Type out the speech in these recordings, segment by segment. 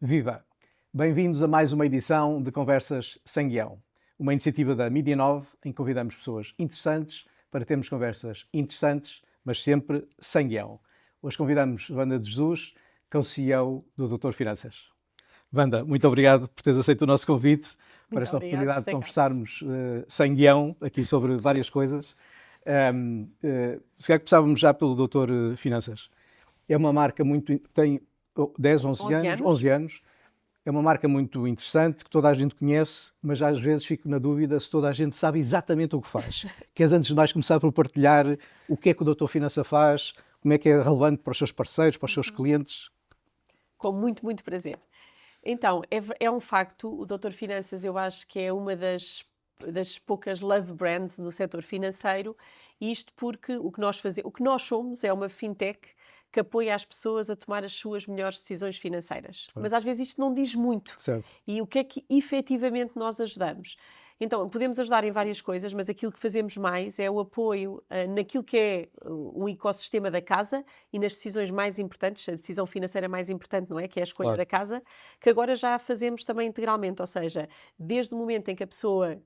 Viva! Bem-vindos a mais uma edição de Conversas Sem Guião, uma iniciativa da Mídia 9 em que convidamos pessoas interessantes para termos conversas interessantes, mas sempre sem guião. Hoje convidamos Wanda de Jesus, que é o CEO do Doutor Finanças. Wanda, muito obrigado por teres aceito o nosso convite para esta oportunidade de conversarmos sem guião aqui sobre várias coisas. Se calhar começávamos já pelo Doutor Finanças. É uma marca muito... tem 10, 11 anos. É uma marca muito interessante, que toda a gente conhece, mas às vezes fico na dúvida se toda a gente sabe exatamente o que faz. Queres antes de mais começar por partilhar o que é que o Doutor Finança faz, como é que é relevante para os seus parceiros, para os seus clientes? Com muito, muito prazer. Então, é um facto, o Doutor Finanças eu acho que é uma das poucas love brands do setor financeiro, isto porque o que nós somos é uma fintech que apoia as pessoas a tomar as suas melhores decisões financeiras. Claro. Mas às vezes isto não diz muito. Certo. E o que é que efetivamente nós ajudamos? Então, podemos ajudar em várias coisas, mas aquilo que fazemos mais é o apoio naquilo que é um ecossistema da casa e nas decisões mais importantes, a decisão financeira mais importante, não é? Que é a escolha da casa, que agora já fazemos também integralmente, ou seja, desde o momento em que a pessoa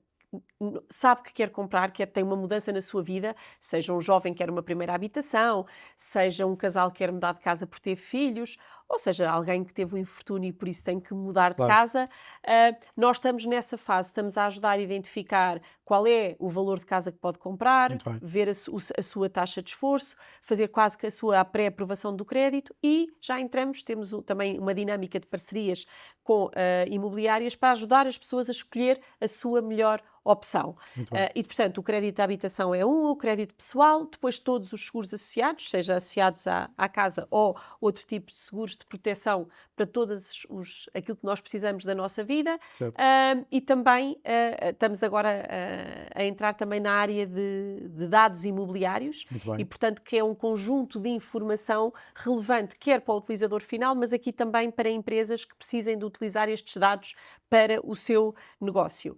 sabe que quer comprar, tem uma mudança na sua vida, seja um jovem que quer uma primeira habitação, seja um casal que quer mudar de casa por ter filhos, ou seja, alguém que teve um infortúnio e por isso tem que mudar de casa, nós estamos nessa fase, estamos a ajudar a identificar qual é o valor de casa que pode comprar, ver a sua taxa de esforço, fazer quase que a sua pré-aprovação do crédito e já temos também uma dinâmica de parcerias com imobiliárias para ajudar as pessoas a escolher a sua melhor opção. E, portanto, o crédito de habitação é o crédito pessoal, depois todos os seguros associados, seja associados à casa ou outro tipo de seguros de proteção para aquilo que nós precisamos da nossa vida. E também estamos agora a entrar também na área de dados imobiliários e, portanto, que é um conjunto de informação relevante, quer para o utilizador final, mas aqui também para empresas que precisem de utilizar estes dados para o seu negócio.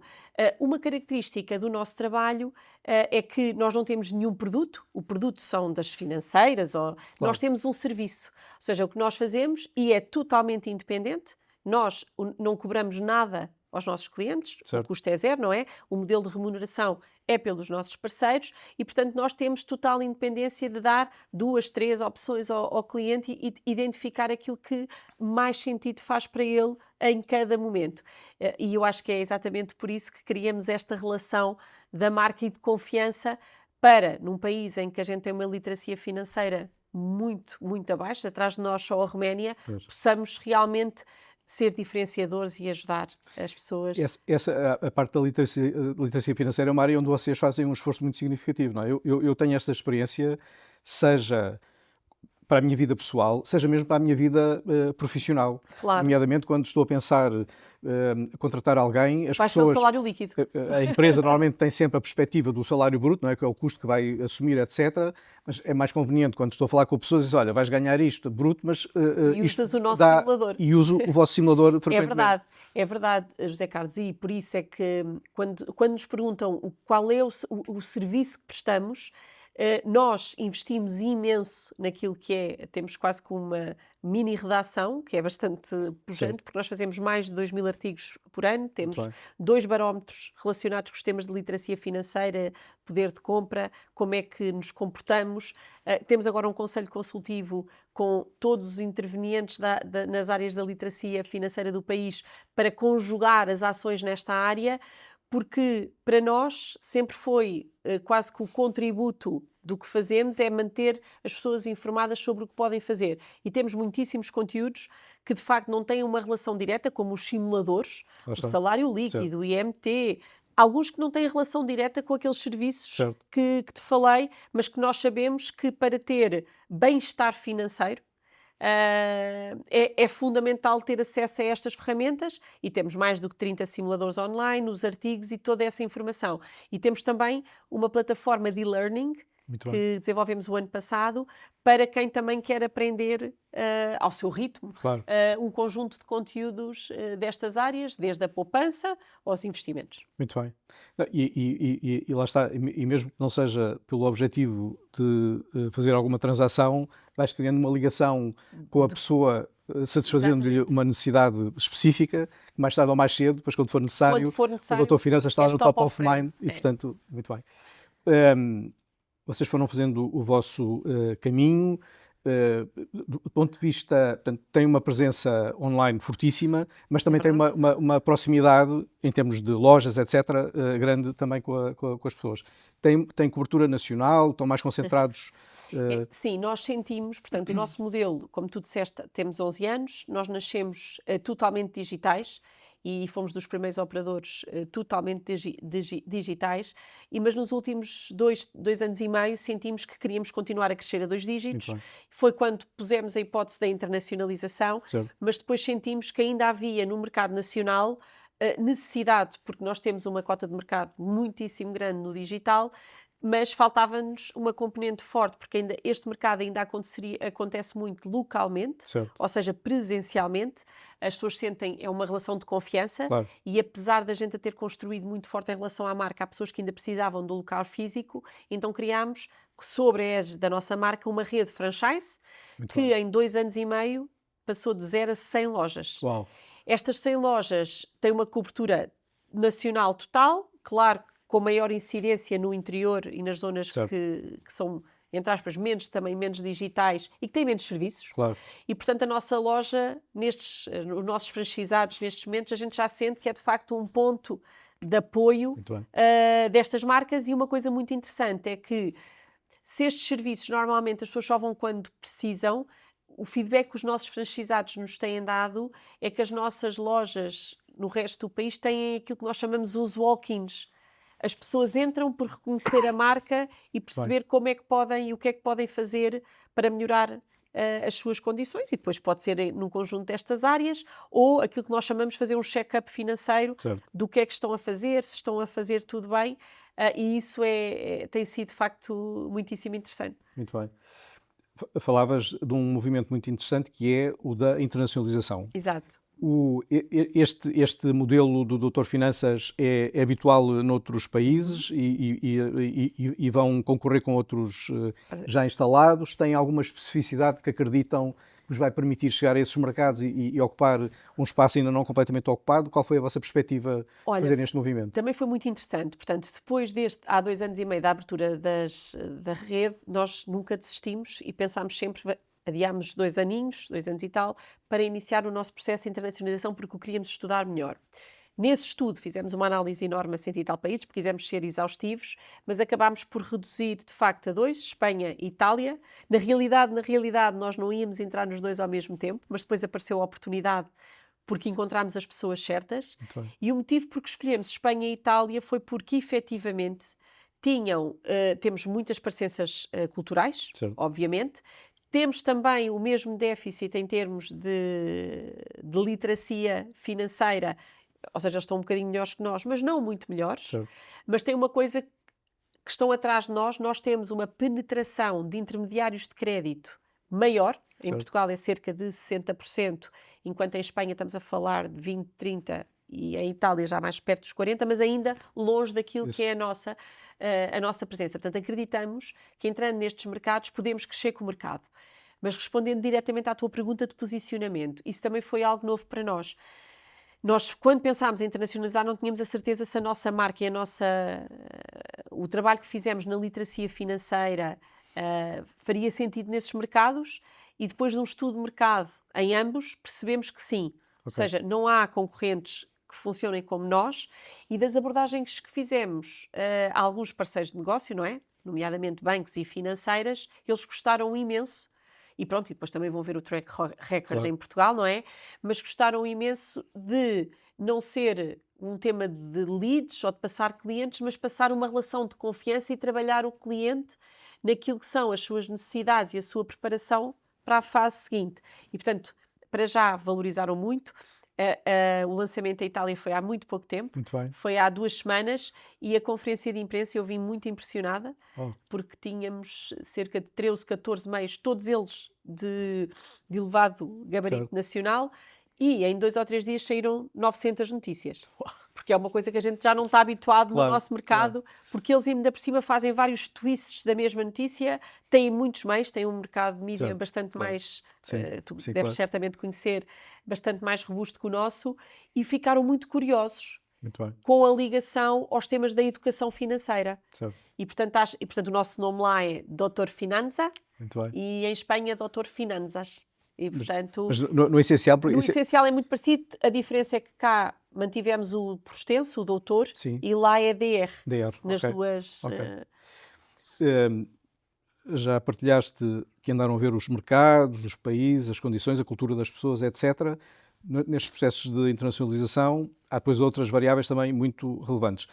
Uma característica do nosso trabalho é que nós não temos nenhum produto, o produto são das financeiras, nós temos um serviço, ou seja, o que nós fazemos e é totalmente independente, nós não cobramos nada aos nossos clientes, o custo é zero, não é? O modelo de remuneração é pelos nossos parceiros e, portanto, nós temos total independência de dar 2, 3 opções ao cliente e identificar aquilo que mais sentido faz para ele em cada momento. E eu acho que é exatamente por isso que criamos esta relação da marca e de confiança para, num país em que a gente tem uma literacia financeira muito, muito abaixo, atrás de nós só a Roménia, possamos realmente ser diferenciadores e ajudar as pessoas. A parte da literacia financeira é uma área onde vocês fazem um esforço muito significativo, não é? Eu tenho esta experiência, seja para a minha vida pessoal, seja mesmo para a minha vida profissional. Claro. Nomeadamente, quando estou a pensar contratar alguém, as Vais pessoas... o salário líquido. A empresa normalmente tem sempre a perspectiva do salário bruto, não é? Que é o custo que vai assumir, etc. Mas é mais conveniente quando estou a falar com pessoas e diz, olha, vais ganhar isto bruto, mas e usas o nosso simulador. E uso o vosso simulador frequentemente. É verdade, José Carlos, e por isso é que quando nos perguntam qual é o serviço que prestamos, nós investimos imenso naquilo que temos quase que uma mini redação, que é bastante pujante, porque nós fazemos mais de 2.000 artigos por ano, temos 2 barómetros relacionados com os temas de literacia financeira, poder de compra, como é que nos comportamos. Temos agora um conselho consultivo com todos os intervenientes nas áreas da literacia financeira do país para conjugar as ações nesta área, porque para nós sempre foi quase que o contributo do que fazemos é manter as pessoas informadas sobre o que podem fazer. E temos muitíssimos conteúdos que de facto não têm uma relação direta, como os simuladores, o salário líquido, o IMT, alguns que não têm relação direta com aqueles serviços que te falei, mas que nós sabemos que para ter bem-estar financeiro, é fundamental ter acesso a estas ferramentas e temos mais do que 30 simuladores online, os artigos e toda essa informação. E temos também uma plataforma de e-learning que desenvolvemos o ano passado para quem também quer aprender ao seu ritmo um conjunto de conteúdos destas áreas, desde a poupança aos investimentos. Muito bem. E lá está, e mesmo que não seja pelo objetivo de fazer alguma transação, vais criando uma ligação com a pessoa satisfazendo-lhe uma necessidade específica, que mais tarde ou mais cedo, depois quando for necessário, o doutor Finanças está lá no top of mind e, portanto, muito bem. Vocês foram fazendo o vosso caminho. Do ponto de vista, portanto, tem uma presença online fortíssima, mas também tem uma proximidade em termos de lojas, etc., grande também com as pessoas. Tem cobertura nacional, estão mais concentrados? Sim, nós sentimos, portanto, o nosso modelo, como tu disseste, temos 11 anos, nós nascemos totalmente digitais, e fomos dos primeiros operadores totalmente digitais, mas nos últimos dois anos e meio sentimos que queríamos continuar a crescer a 2 dígitos. Foi quando pusemos a hipótese da internacionalização, certo. Mas depois sentimos que ainda havia no mercado nacional necessidade, porque nós temos uma cota de mercado muitíssimo grande no digital, mas faltava-nos uma componente forte, porque ainda, este mercado ainda acontece muito localmente, Certo. ou seja, presencialmente. As pessoas sentem, é uma relação de confiança, Claro. E apesar da gente a ter construído muito forte em relação à marca, há pessoas que ainda precisavam do local físico, então criámos, sobre a égide da nossa marca, uma rede franchise, Muito que bem. em 2 anos e meio passou de 0 a 100 lojas. Uau. Estas 100 lojas têm uma cobertura nacional total, claro, com maior incidência no interior e nas zonas que são, entre aspas, menos digitais e que têm menos serviços. Claro. E, portanto, a nossa loja, os nossos franchisados, nestes momentos, a gente já sente que é, de facto, um ponto de apoio destas marcas. E uma coisa muito interessante é que, se estes serviços, normalmente, as pessoas só vão quando precisam, o feedback que os nossos franchisados nos têm dado é que as nossas lojas no resto do país têm aquilo que nós chamamos os walk-ins. As pessoas entram por reconhecer a marca e perceber como é que podem e o que é que podem fazer para melhorar as suas condições, e depois pode ser num conjunto destas áreas, ou aquilo que nós chamamos de fazer um check-up financeiro do que é que estão a fazer, se estão a fazer tudo bem, e isso tem sido de facto muitíssimo interessante. Muito bem. Falavas de um movimento muito interessante que é o da internacionalização. Exato. Este modelo do Doutor Finanças é habitual noutros países e vão concorrer com outros já instalados? Tem alguma especificidade que acreditam que vos vai permitir chegar a esses mercados e ocupar um espaço ainda não completamente ocupado? Qual foi a vossa perspectiva de fazer este movimento? Também foi muito interessante. Portanto, depois há 2 anos e meio da abertura da rede, nós nunca desistimos e pensámos sempre... Adiámos 2 aninhos, 2 anos e tal, para iniciar o nosso processo de internacionalização, porque o queríamos estudar melhor. Nesse estudo fizemos uma análise enorme a 100 e tal países, porque quisemos ser exaustivos, mas acabámos por reduzir de facto a 2, Espanha e Itália. Na realidade, nós não íamos entrar nos 2 ao mesmo tempo, mas depois apareceu a oportunidade porque encontramos as pessoas certas. E o motivo por que escolhemos Espanha e Itália foi porque, efetivamente, temos muitas parecenças culturais, obviamente. Temos também o mesmo déficit em termos de literacia financeira, ou seja, estão um bocadinho melhores que nós, mas não muito melhores. Mas tem uma coisa que estão atrás de nós, nós temos uma penetração de intermediários de crédito maior. Em Portugal é cerca de 60%, enquanto em Espanha estamos a falar de 20%, 30%, e em Itália já mais perto dos 40%, mas ainda longe daquilo que é a nossa presença. Portanto, acreditamos que entrando nestes mercados podemos crescer com o mercado. Mas respondendo diretamente à tua pergunta de posicionamento, isso também foi algo novo para nós. Nós, quando pensámos em internacionalizar, não tínhamos a certeza se a nossa marca e o trabalho que fizemos na literacia financeira faria sentido nesses mercados, e depois de um estudo de mercado em ambos, percebemos que sim. Ou seja, não há concorrentes que funcionem como nós, e das abordagens que fizemos a alguns parceiros de negócio, não é? Nomeadamente bancos e financeiras, eles gostaram imenso, e pronto, e depois também vão ver o track record em Portugal, não é? Mas gostaram imenso de não ser um tema de leads ou de passar clientes, mas passar uma relação de confiança e trabalhar o cliente naquilo que são as suas necessidades e a sua preparação para a fase seguinte. E, portanto, para já valorizaram muito. O lançamento em Itália foi há muito pouco tempo, foi há 2 semanas, e a conferência de imprensa eu vim muito impressionada, porque tínhamos cerca de 13, 14 meios, todos eles de elevado gabarito nacional, e em 2 ou 3 dias saíram 900 notícias. porque é uma coisa que a gente já não está habituado Claro, no nosso mercado, porque eles ainda por cima fazem vários twists da mesma notícia, têm muitos meios, têm um mercado de mídia Certo, bastante claro. mais, Sim, tu sim, deves claro. certamente conhecer, bastante mais robusto que o nosso, e ficaram muito curiosos Muito bem. com a ligação aos temas da educação financeira. Certo. E portanto o nosso nome lá é Doutor Finanza Muito bem. e em Espanha Doutor Finanzas. E portanto, Mas no essencial... no essencial é muito parecido, a diferença é que cá mantivemos o por extenso, o doutor, Sim. e lá é DR, DR, nas ok. duas... Ok. Já partilhaste que andaram a ver os mercados, os países, as condições, a cultura das pessoas, etc. Nestes processos de internacionalização, há depois outras variáveis também muito relevantes.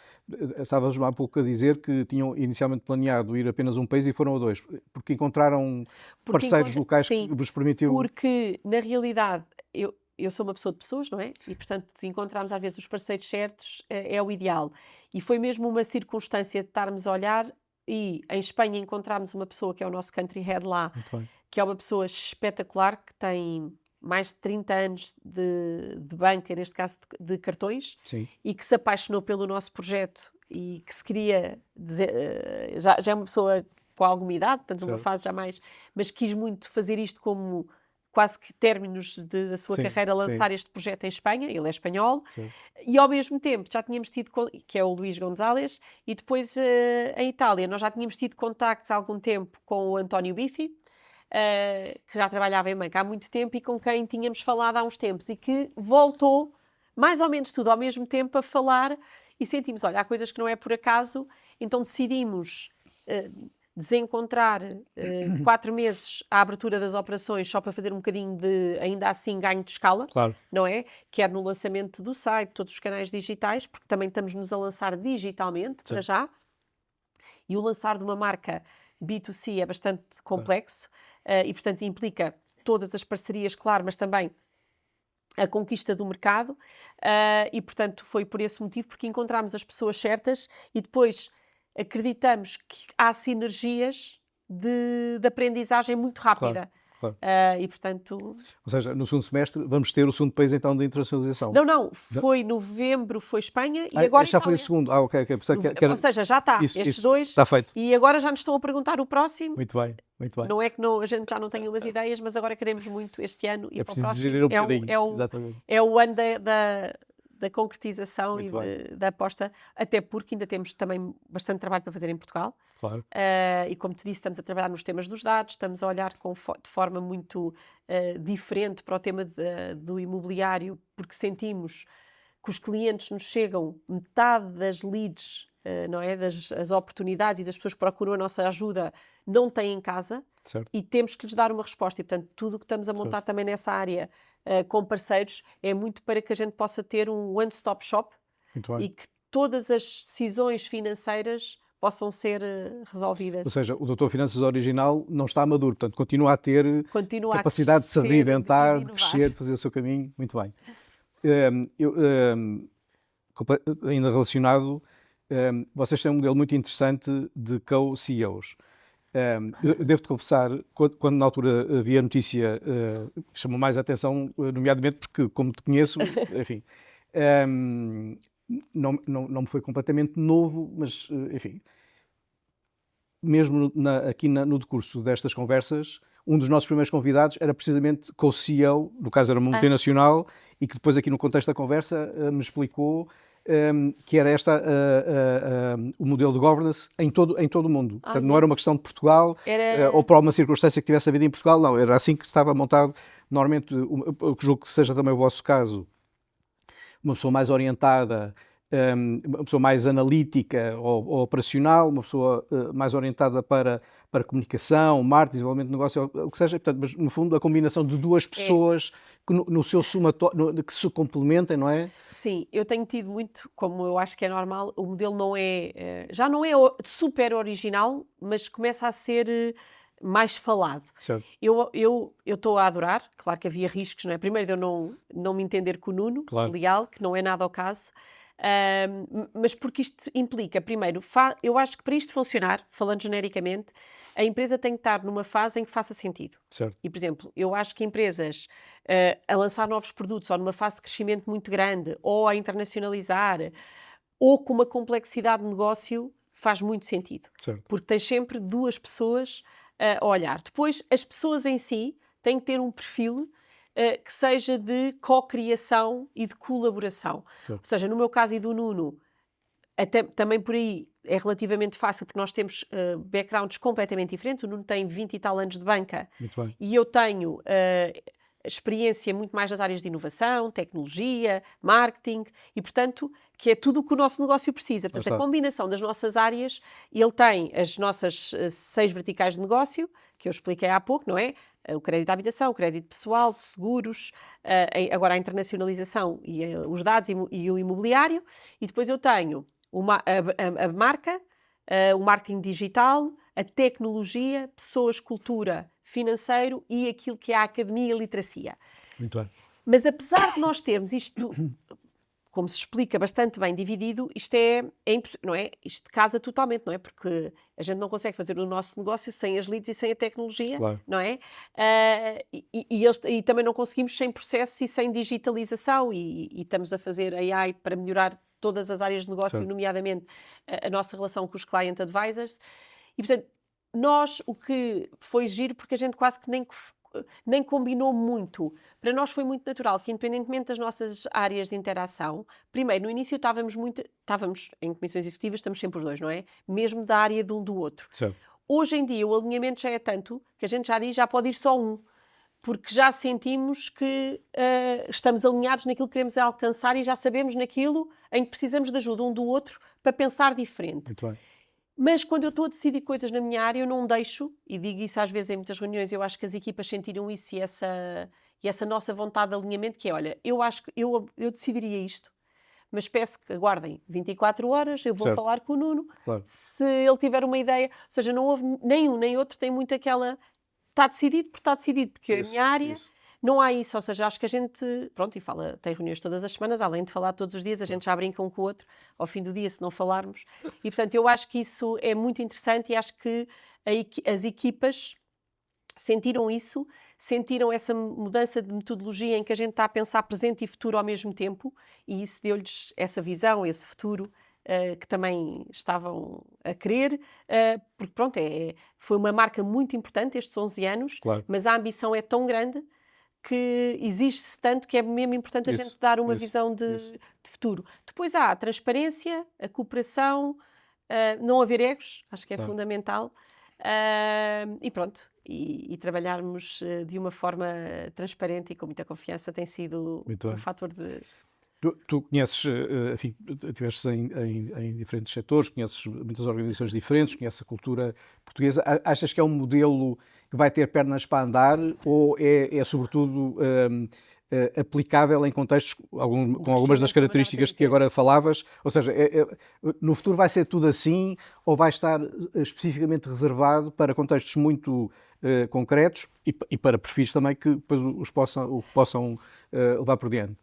Estavas há pouco a dizer que tinham inicialmente planeado ir apenas a um país e foram a dois, porque encontraram parceiros locais sim, que vos permitiu... porque na realidade eu sou uma pessoa de pessoas, não é? E portanto, se encontrarmos às vezes os parceiros certos, é o ideal. E foi mesmo uma circunstância de estarmos a olhar. E em Espanha encontramos uma pessoa que é o nosso country head lá, que é uma pessoa espetacular, que tem mais de 30 anos de banca, neste caso de cartões, Sim. e que se apaixonou pelo nosso projeto e que se queria dizer, já é uma pessoa com alguma idade, portanto numa fase já mais, mas quis muito fazer isto como quase que términos da sua carreira, lançar este projeto em Espanha. Ele é espanhol. Sim. E ao mesmo tempo já tínhamos tido, que é o Luís Gonzalez, e depois em Itália nós já tínhamos tido contactos há algum tempo com o António Biffi, que já trabalhava em banca há muito tempo e com quem tínhamos falado há uns tempos, e que voltou mais ou menos tudo ao mesmo tempo a falar, e sentimos, olha, há coisas que não é por acaso, então decidimos desencontrar 4 meses à abertura das operações só para fazer um bocadinho de, ainda assim, ganho de escala, Claro. não é? Quer no lançamento do site, todos os canais digitais, porque também estamos-nos a lançar digitalmente, para já. E o lançar de uma marca B2C é bastante complexo e, portanto, implica todas as parcerias, claro, mas também a conquista do mercado e, portanto, foi por esse motivo, porque encontramos as pessoas certas e depois acreditamos que há sinergias de aprendizagem muito rápida. Claro. E, portanto... Ou seja, no segundo semestre vamos ter o segundo país, então, de internacionalização. Não. Foi novembro, foi Espanha e agora já Itália. foi o segundo. Ok. Ou seja, já está. Estes dois. Está feito. E agora já nos estão a perguntar o próximo. Muito bem. Não é que a gente já não tenha umas ideias, mas agora queremos muito este ano e para o próximo. Gerir um bocadinho. É o ano da concretização e da aposta, até porque ainda temos também bastante trabalho para fazer em Portugal. Claro. E como te disse, estamos a trabalhar nos temas dos dados, estamos a olhar de forma muito diferente para o tema do imobiliário, porque sentimos que os clientes nos chegam, metade das leads, não é? Das oportunidades e das pessoas que procuram a nossa ajuda não têm em casa. Certo. E temos que lhes dar uma resposta. E, portanto, tudo o que estamos a montar também nessa área com parceiros é muito para que a gente possa ter um one-stop shop e que todas as decisões financeiras possam ser resolvidas. Ou seja, o Doutor Finanças original não está maduro, portanto, continua a ter capacidade de se reinventar, de crescer, de fazer o seu caminho. Muito bem. Ainda relacionado, vocês têm um modelo muito interessante de co-CEOs. Eu devo-te confessar, quando na altura havia a notícia que chamou mais a atenção, nomeadamente porque, como te conheço, enfim, não me foi completamente novo, mas, enfim, mesmo aqui no decurso destas conversas, um dos nossos primeiros convidados era precisamente co-CEO, no caso era uma multinacional, e que depois aqui no contexto da conversa me explicou que era o modelo de governance em todo o mundo. Portanto, não era uma questão de Portugal ou por alguma circunstância que tivesse havido em Portugal, não, era assim que estava montado. Normalmente, eu julgo que seja também o vosso caso, uma pessoa mais orientada, uma pessoa mais analítica ou operacional, uma pessoa mais orientada para comunicação, marketing, desenvolvimento de negócio, o que seja. Portanto, mas no fundo a combinação de duas pessoas que no seu somatório, que se complementem, não é? Sim, eu tenho tido muito, como eu acho que é normal, o modelo não já não é super original, mas começa a ser mais falado. Certo. Eu estou a adorar, claro que havia riscos, não é? Primeiro de eu não me entender com o Nuno, leal, que não é nada ao caso, Mas porque isto implica, primeiro, eu acho que para isto funcionar, falando genericamente, a empresa tem que estar numa fase em que faça sentido. Certo. E, por exemplo, eu acho que empresas a lançar novos produtos ou numa fase de crescimento muito grande, ou a internacionalizar, ou com uma complexidade de negócio, faz muito sentido. Certo. Porque tens sempre duas pessoas a olhar. Depois, as pessoas em si têm que ter um perfil que seja de co-criação e de colaboração. Certo. Ou seja, no meu caso e do Nuno, também por aí é relativamente fácil, porque nós temos backgrounds completamente diferentes. O Nuno tem 20 e tal anos de banca. Muito bem. E eu tenho experiência muito mais nas áreas de inovação, tecnologia, marketing, e portanto, que é tudo o que o nosso negócio precisa. Portanto, a combinação das nossas áreas, ele tem as nossas 6 verticais de negócio, que eu expliquei há pouco, não é? O crédito à habitação, o crédito pessoal, seguros, agora a internacionalização e os dados e o imobiliário. E depois eu tenho a marca, o marketing digital, a tecnologia, pessoas, cultura, financeiro e aquilo que é a academia e a literacia. Muito bem. Mas apesar de nós termos isto, como se explica bastante bem dividido, isto é impossível, não é? Isto casa totalmente, não é? Porque a gente não consegue fazer o nosso negócio sem as leads e sem a tecnologia, Claro. não é? E também não conseguimos sem processos e sem digitalização e estamos a fazer AI para melhorar todas as áreas de negócio, Certo. nomeadamente a nossa relação com os client advisors. E, portanto, nós, o que foi giro, porque a gente quase que nem combinou muito. Para nós foi muito natural que, independentemente das nossas áreas de interação, primeiro, no início estávamos em comissões executivas, estamos sempre os dois, não é? Mesmo da área de um do outro. Certo. Hoje em dia o alinhamento já é tanto que a gente já diz, já pode ir só um, porque já sentimos que estamos alinhados naquilo que queremos alcançar e já sabemos naquilo em que precisamos de ajuda um do outro para pensar diferente. Muito bem. Mas quando eu estou a decidir coisas na minha área, eu não deixo, e digo isso às vezes em muitas reuniões, eu acho que as equipas sentiram isso e essa nossa vontade de alinhamento, que é, olha, eu acho que eu decidiria isto, mas peço que aguardem 24 horas, eu vou Certo. falar com o Nuno, Claro. se ele tiver uma ideia, ou seja, não houve nem um nem outro, tem muito aquela, está decidido, porque a minha área... Isso. Não há isso, ou seja, acho que a gente, pronto, tem reuniões todas as semanas, além de falar todos os dias, a gente já brinca um com o outro, ao fim do dia, se não falarmos. E, portanto, eu acho que isso é muito interessante e acho que as equipas sentiram isso, sentiram essa mudança de metodologia em que a gente está a pensar presente e futuro ao mesmo tempo, e isso deu-lhes essa visão, esse futuro, que também estavam a querer, porque, pronto, foi uma marca muito importante estes 11 anos, Claro. mas a ambição é tão grande que exige-se tanto que é mesmo importante a Isso, gente dar uma isso, visão isso. de futuro. Depois há a transparência, a cooperação, não haver egos, acho que é Claro. fundamental, e pronto, e trabalharmos de uma forma transparente e com muita confiança tem sido Muito um bem. fator de... Tu conheces, enfim, estiveste em diferentes setores, conheces muitas organizações diferentes, conheces a cultura portuguesa. Achas que é um modelo que vai ter pernas para andar ou é sobretudo, aplicável em contextos com algumas das características que agora falavas? Ou seja, no futuro vai ser tudo assim ou vai estar especificamente reservado para contextos muito concretos e para perfis também que depois os possam levar por diante?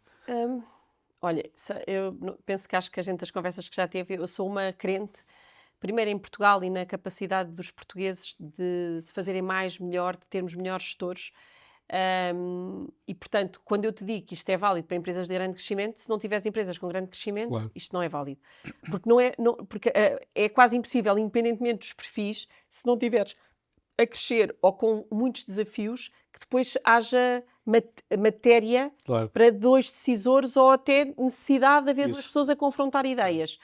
Olha, eu penso que acho que a gente, das conversas que já teve, eu sou uma crente, primeiro em Portugal e na capacidade dos portugueses de fazerem mais, melhor, de termos melhores gestores. E, portanto, quando eu te digo que isto é válido para empresas de grande crescimento, se não tiveres empresas com grande crescimento, Claro. isto não é válido. Porque, porque é quase impossível, independentemente dos perfis, se não tiveres a crescer ou com muitos desafios, que depois haja matéria Claro. para dois decisores ou até necessidade de haver duas Isso. pessoas a confrontar ideias.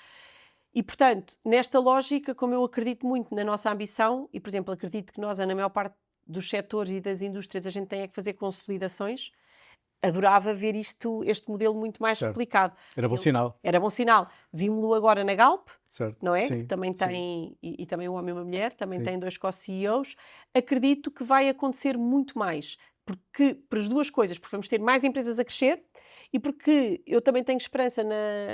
E, portanto, nesta lógica, como eu acredito muito na nossa ambição, e, por exemplo, acredito que nós, na maior parte dos setores e das indústrias, a gente tem que fazer consolidações, adorava ver este modelo muito mais Certo. replicado. Era bom sinal. Era bom sinal. Vimos-lo agora na Galp, Certo. não é? Sim, Que também sim. tem, e também um homem e uma mulher, também Sim. tem 2 co-CEOs. Acredito que vai acontecer muito mais, porque, por as duas coisas, porque vamos ter mais empresas a crescer e porque eu também tenho esperança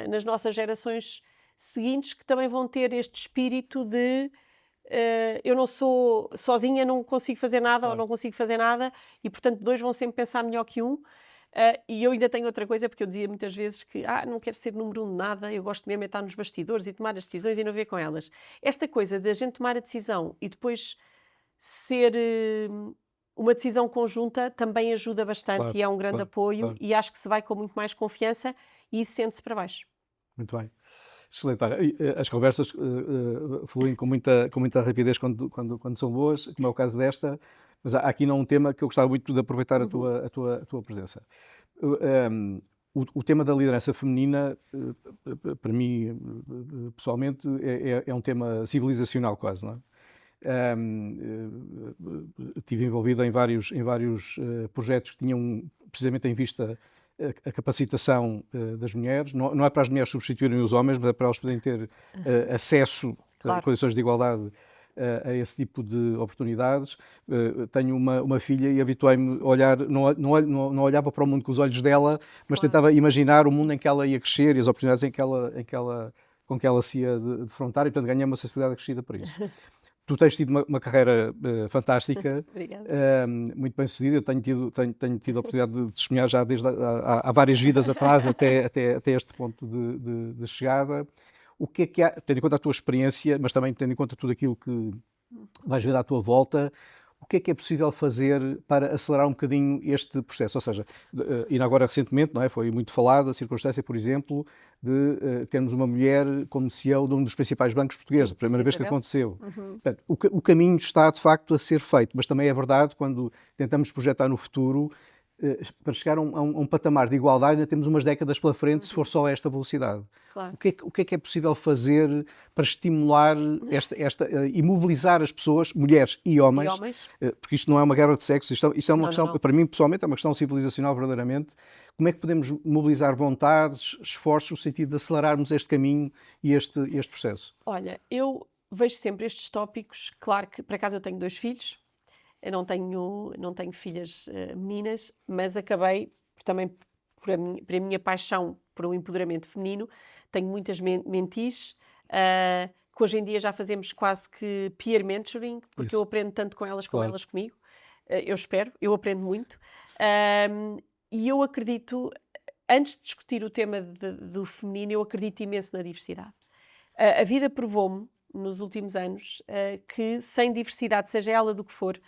nas nossas gerações seguintes que também vão ter este espírito de eu não sou sozinha, não consigo fazer nada. Claro. Ou não consigo fazer nada e, portanto, dois vão sempre pensar melhor que um. E eu ainda tenho outra coisa, porque eu dizia muitas vezes que não quero ser número 1 de nada, eu gosto mesmo de estar nos bastidores e tomar as decisões e não ver com elas. Esta coisa de a gente tomar a decisão e depois ser uma decisão conjunta também ajuda bastante Claro, e é um grande claro, apoio, claro. e acho que se vai com muito mais confiança e isso sente-se para baixo. Muito bem. Excelente. Olha, as conversas fluem com muita rapidez quando são boas, como é o caso desta, mas há aqui não um tema que eu gostava muito de aproveitar a tua presença. O tema da liderança feminina, para mim, pessoalmente, é um tema civilizacional quase, não é? Estive envolvido em vários projetos que tinham precisamente em vista a capacitação das mulheres. Não é para as mulheres substituírem os homens, mas é para elas poderem ter acesso Claro. a condições de igualdade a esse tipo de oportunidades. Tenho uma filha e habituei-me a olhar, não olhava para o mundo com os olhos dela, mas Claro. tentava imaginar o mundo em que ela ia crescer e as oportunidades com que ela se ia defrontar, e portanto ganhei uma sensibilidade acrescida para isso. Tu tens tido uma carreira fantástica, muito bem sucedida. Eu tenho tido a oportunidade de testemunhar já desde há várias vidas atrás até este ponto de chegada. O que há, tendo em conta a tua experiência, mas também tendo em conta tudo aquilo que vais ver à tua volta, o que é possível fazer para acelerar um bocadinho este processo? Ou seja, ainda agora recentemente, não é, foi muito falado a circunstância, por exemplo, de termos uma mulher como CEO de um dos principais bancos portugueses, a primeira vez que aconteceu. Portanto, o caminho está, de facto, a ser feito, mas também é verdade, quando tentamos projetar no futuro, para chegar a um patamar de igualdade, ainda temos umas décadas pela frente, se for só a esta velocidade. Claro. O que é possível fazer para estimular e mobilizar as pessoas, mulheres e homens, porque isto não é uma guerra de sexos, isto é uma questão, para mim, pessoalmente, é uma questão civilizacional verdadeiramente. Como é que podemos mobilizar vontades, esforços, no sentido de acelerarmos este caminho e este processo? Olha, eu vejo sempre estes tópicos, claro que, por acaso, eu tenho 2 filhos. Eu não tenho filhas meninas, mas acabei também por a minha paixão por um empoderamento feminino. Tenho muitas mentis, que hoje em dia já fazemos quase que peer mentoring, porque eu aprendo tanto com elas como elas comigo. Eu espero, eu aprendo muito. E eu acredito, antes de discutir o tema do feminino, eu acredito imenso na diversidade. A vida provou-me, nos últimos anos, que sem diversidade, seja ela do que for,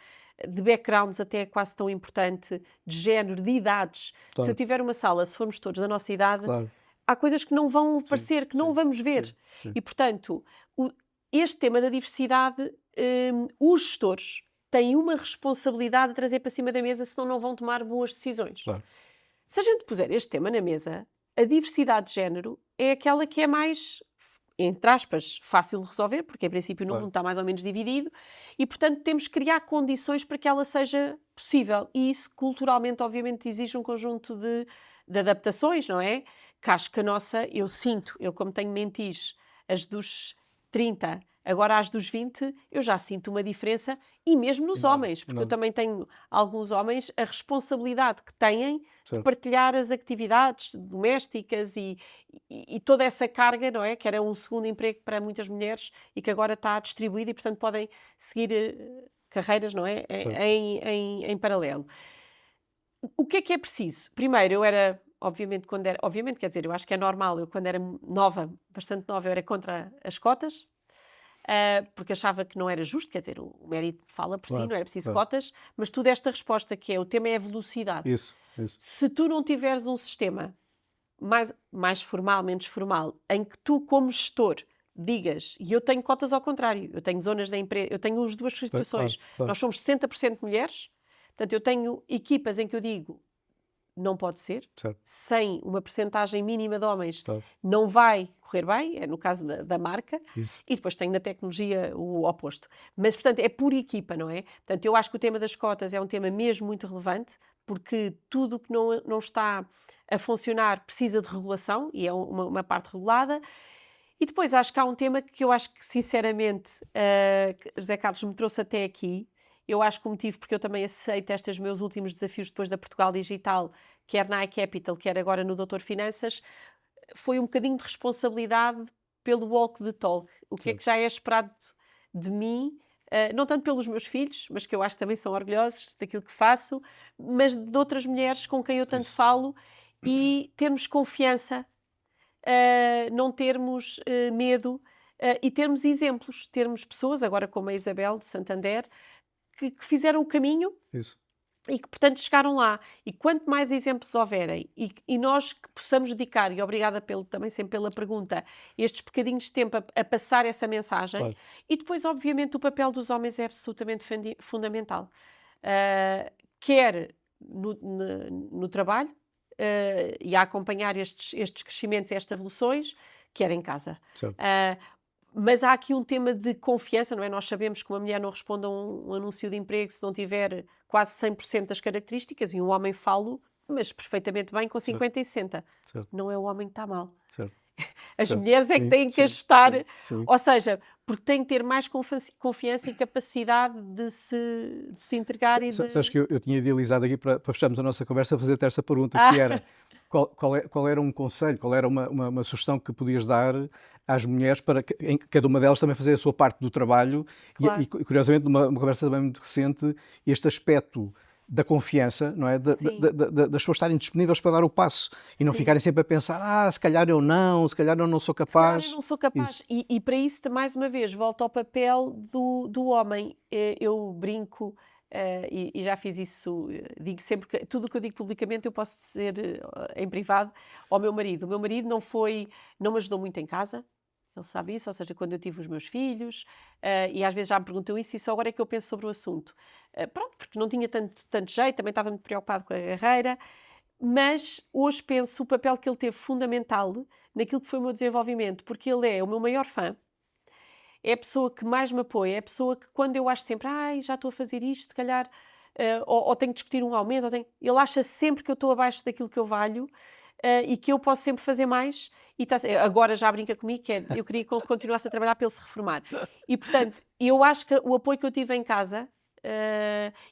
de backgrounds até quase tão importante, de género, de idades. Claro. Se eu tiver uma sala, se formos todos da nossa idade, Claro. há coisas que não vão aparecer, que não vamos ver. Sim. E, portanto, este tema da diversidade, os gestores têm uma responsabilidade de trazer para cima da mesa, senão não vão tomar boas decisões. Claro. Se a gente puser este tema na mesa, a diversidade de género é aquela que é mais, entre aspas, fácil de resolver, porque em princípio no mundo está mais ou menos dividido, e portanto temos que criar condições para que ela seja possível. E isso culturalmente, obviamente, exige um conjunto de adaptações, não é? Que acho que a nossa, eu como tenho mentis, as dos 30, agora as dos 20, eu já sinto uma diferença, e mesmo nos homens, porque eu também tenho alguns homens, a responsabilidade que têm de partilhar as atividades domésticas e toda essa carga, não é? Que era um segundo emprego para muitas mulheres e que agora está distribuída e, portanto, podem seguir carreiras, não é? Em paralelo. O que é preciso? Primeiro, eu era, obviamente, quer dizer, eu acho que é normal, eu quando era nova, bastante nova, eu era contra as cotas, porque achava que não era justo, quer dizer, o mérito fala por si, não era preciso cotas, mas tu deste a resposta que é, o tema é a velocidade. Isso. Se tu não tiveres um sistema mais formal, menos formal, em que tu, como gestor, digas, e eu tenho cotas ao contrário, eu tenho zonas da empresa, eu tenho as duas situações, nós somos 60% mulheres, portanto eu tenho equipas em que eu digo, não pode ser, sem uma percentagem mínima de homens, não vai correr bem, é no caso da marca, e depois tenho na tecnologia o oposto. Mas, portanto, é por equipa, não é? Portanto, eu acho que o tema das cotas é um tema mesmo muito relevante, porque tudo o que não está a funcionar precisa de regulação, e é uma parte regulada. E depois acho que há um tema que eu acho que, sinceramente, José Carlos me trouxe até aqui. Eu acho que o motivo, porque eu também aceito estes meus últimos desafios depois da Portugal Digital, quer na iCapital, quer agora no Doutor Finanças, foi um bocadinho de responsabilidade pelo walk the talk. O que é que já é esperado de mim não tanto pelos meus filhos, mas que eu acho que também são orgulhosos daquilo que faço, mas de outras mulheres com quem eu tanto falo, e termos confiança, não termos medo, e termos exemplos, termos pessoas, agora como a Isabel do Santander, que fizeram o caminho Isso. e que, portanto, chegaram lá. E quanto mais exemplos houverem e nós que possamos dedicar, e obrigada também sempre pela pergunta, estes bocadinhos de tempo a passar essa mensagem. Claro. E depois, obviamente, o papel dos homens é absolutamente fundamental. Quer no trabalho, e a acompanhar estes crescimentos, estas evoluções, quer em casa. Certo. Mas há aqui um tema de confiança, não é? Nós sabemos que uma mulher não responde a um anúncio de emprego se não tiver quase 100% das características, e um homem falo, mas perfeitamente bem, com 50 e 60. Certo. Não é o homem que está mal. Certo. As Certo. mulheres é que Sim, têm que sim, ajustar, sim. ou seja, porque têm que ter mais confiança e capacidade de se entregar e de... Sabes que eu tinha idealizado aqui para fecharmos a nossa conversa, fazer-te esta pergunta, que era qual era um conselho, qual era uma sugestão que podias dar às mulheres para que cada uma delas também fazer a sua parte do trabalho. Claro. E curiosamente, numa conversa também muito recente, este aspecto da confiança, não é? Das pessoas estarem disponíveis para dar o passo e não ficarem sempre a pensar, se calhar eu não sou capaz. Se calhar eu não sou capaz. E para isso, mais uma vez, volto ao papel do homem. Eu brinco, e já fiz isso, digo sempre que tudo o que eu digo publicamente eu posso dizer em privado ao meu marido. O meu marido não me ajudou muito em casa. Ele sabe isso, ou seja, quando eu tive os meus filhos, e às vezes já me perguntam isso, e só agora é que eu penso sobre o assunto. Pronto, porque não tinha tanto jeito, também estava muito preocupado com a carreira, mas hoje penso o papel que ele teve fundamental naquilo que foi o meu desenvolvimento, porque ele é o meu maior fã, é a pessoa que mais me apoia, é a pessoa que quando eu acho sempre, já estou a fazer isto, se calhar, ou tenho que discutir um aumento, ele acha sempre que eu estou abaixo daquilo que eu valho, e que eu posso sempre fazer mais, e agora já brinca comigo, que eu queria que ele continuasse a trabalhar para ele se reformar. E, portanto, eu acho que o apoio que eu tive em casa,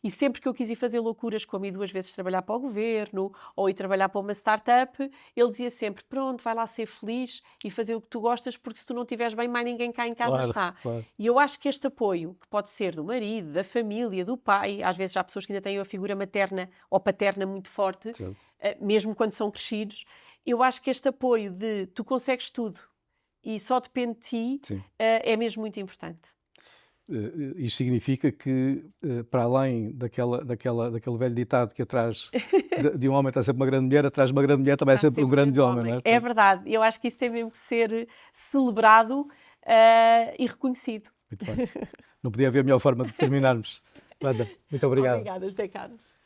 e sempre que eu quis ir fazer loucuras, como ir 2 vezes trabalhar para o governo, ou ir trabalhar para uma startup, ele dizia sempre, pronto, vai lá ser feliz e fazer o que tu gostas, porque se tu não estiveres bem, mais ninguém cá em casa está. Claro. E eu acho que este apoio, que pode ser do marido, da família, do pai, às vezes há pessoas que ainda têm a figura materna ou paterna muito forte, mesmo quando são crescidos, eu acho que este apoio de tu consegues tudo e só depende de ti, é mesmo muito importante. Isto significa que, para além daquele velho ditado que atrás de um homem está sempre uma grande mulher, atrás de uma grande mulher também é sempre um grande homem, não é? É verdade, eu acho que isso tem mesmo que ser celebrado e reconhecido. Muito bem. Não podia haver melhor forma de terminarmos. Wanda, muito obrigado. Obrigada, José Carlos.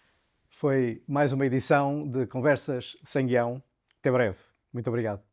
Foi mais uma edição de Conversas Sem Guião. Até breve. Muito obrigado.